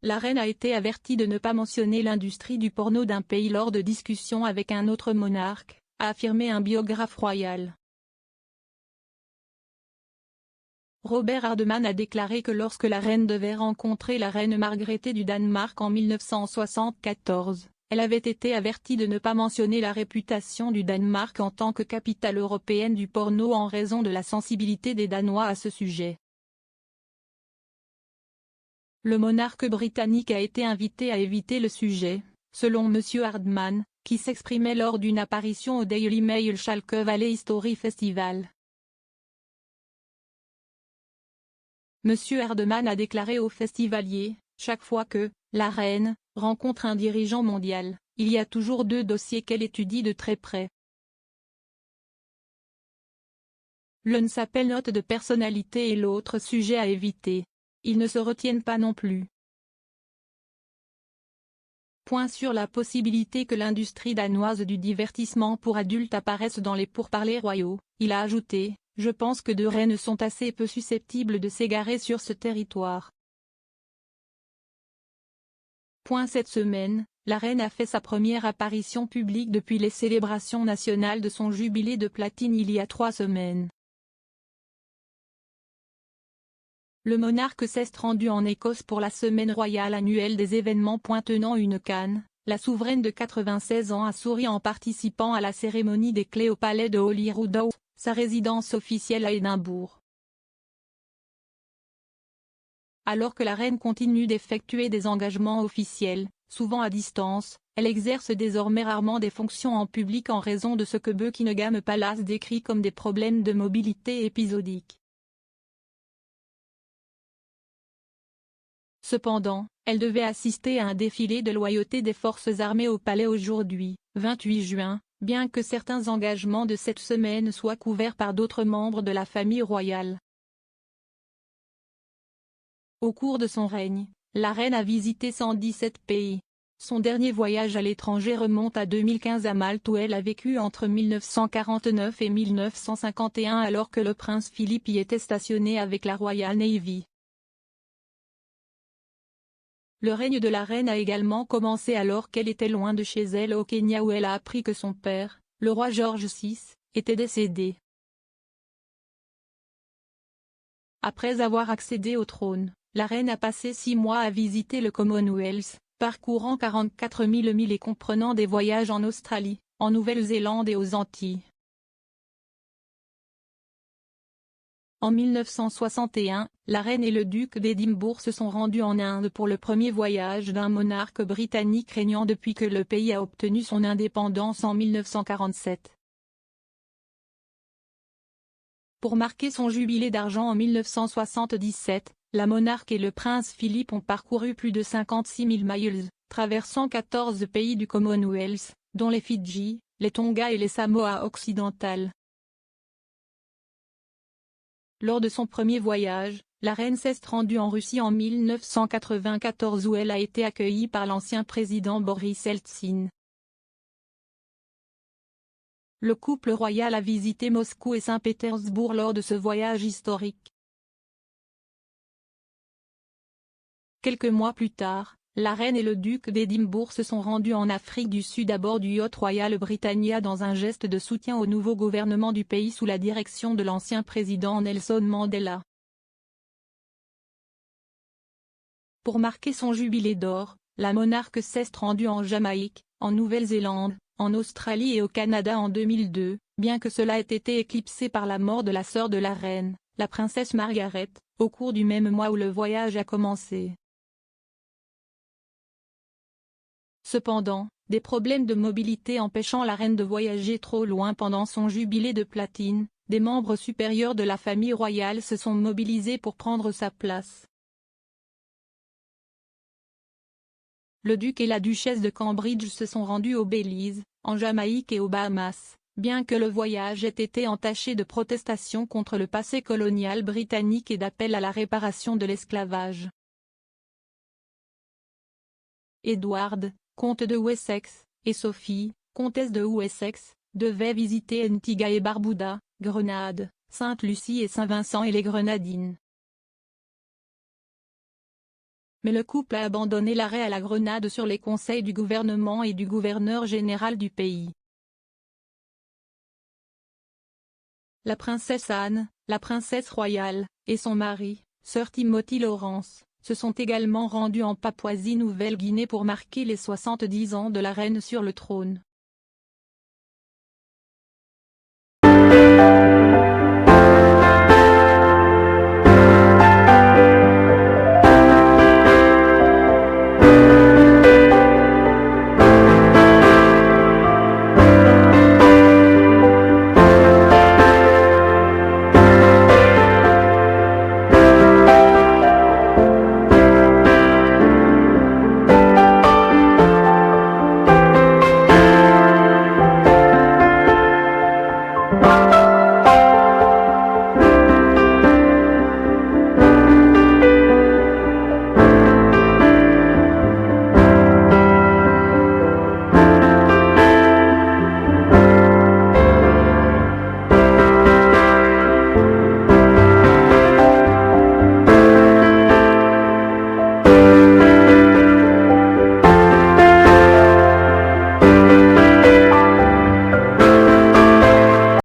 La reine a été avertie de ne pas mentionner l'industrie du porno d'un pays lors de discussions avec un autre monarque, a affirmé un biographe royal. Robert Hardman a déclaré que lorsque la reine devait rencontrer la reine Margrethe du Danemark en 1974, elle avait été avertie de ne pas mentionner la réputation du Danemark en tant que capitale européenne du porno en raison de la sensibilité des Danois à ce sujet. Le monarque britannique a été invité à éviter le sujet, selon M. Hardman, qui s'exprimait lors d'une apparition au Daily Mail Schalke Valley History Festival. M. Hardman a déclaré aux festivaliers, chaque fois que « la reine » rencontre un dirigeant mondial, il y a toujours deux dossiers qu'elle étudie de très près. L'un s'appelle note de personnalité et l'autre sujet à éviter. Ils ne se retiennent pas non plus. Point sur la possibilité que l'industrie danoise du divertissement pour adultes apparaisse dans les pourparlers royaux, il a ajouté. Je pense que deux reines sont assez peu susceptibles de s'égarer sur ce territoire. Cette semaine, la reine a fait sa première apparition publique depuis les célébrations nationales de son jubilé de platine il y a 3 semaines. Le monarque s'est rendu en Écosse pour la semaine royale annuelle des événements tenant une canne. La souveraine de 96 ans a souri en participant à la cérémonie des clés au palais de Holyrood, sa résidence officielle à Édimbourg. Alors que la reine continue d'effectuer des engagements officiels, souvent à distance, elle exerce désormais rarement des fonctions en public en raison de ce que Buckingham Palace décrit comme des problèmes de mobilité épisodiques. Cependant, elle devait assister à un défilé de loyauté des forces armées au palais aujourd'hui, 28 juin, bien que certains engagements de cette semaine soient couverts par d'autres membres de la famille royale. Au cours de son règne, la reine a visité 117 pays. Son dernier voyage à l'étranger remonte à 2015 à Malte où elle a vécu entre 1949 et 1951 alors que le prince Philippe y était stationné avec la Royal Navy. Le règne de la reine a également commencé alors qu'elle était loin de chez elle au Kenya où elle a appris que son père, le roi George VI, était décédé. Après avoir accédé au trône, la reine a passé 6 mois à visiter le Commonwealth, parcourant 44 000 milles et comprenant des voyages en Australie, en Nouvelle-Zélande et aux Antilles. En 1961, la reine et le duc d'Édimbourg se sont rendus en Inde pour le premier voyage d'un monarque britannique régnant depuis que le pays a obtenu son indépendance en 1947. Pour marquer son jubilé d'argent en 1977, la monarque et le prince Philippe ont parcouru plus de 56 000 miles, traversant 14 pays du Commonwealth, dont les Fidji, les Tonga et les Samoa occidentales. Lors de son premier voyage, la reine s'est rendue en Russie en 1994 où elle a été accueillie par l'ancien président Boris Eltsine. Le couple royal a visité Moscou et Saint-Pétersbourg lors de ce voyage historique. Quelques mois plus tard, la reine et le duc d'Édimbourg se sont rendus en Afrique du Sud à bord du yacht Royal Britannia dans un geste de soutien au nouveau gouvernement du pays sous la direction de l'ancien président Nelson Mandela. Pour marquer son jubilé d'or, la monarque s'est rendue en Jamaïque, en Nouvelle-Zélande, en Australie et au Canada en 2002, bien que cela ait été éclipsé par la mort de la sœur de la reine, la princesse Margaret, au cours du même mois où le voyage a commencé. Cependant, des problèmes de mobilité empêchant la reine de voyager trop loin pendant son jubilé de platine, des membres supérieurs de la famille royale se sont mobilisés pour prendre sa place. Le duc et la duchesse de Cambridge se sont rendus au Belize, en Jamaïque et aux Bahamas, bien que le voyage ait été entaché de protestations contre le passé colonial britannique et d'appel à la réparation de l'esclavage. Edward, comte de Wessex, et Sophie, comtesse de Wessex, devaient visiter Antigua et Barbuda, Grenade, Sainte-Lucie et Saint-Vincent et les Grenadines. mais le couple a abandonné l'arrêt à la Grenade sur les conseils du gouvernement et du gouverneur général du pays. La princesse Anne, la princesse royale, et son mari, Sir Timothy Lawrence, se sont également rendus en Papouasie-Nouvelle-Guinée pour marquer les 70 ans de la reine sur le trône.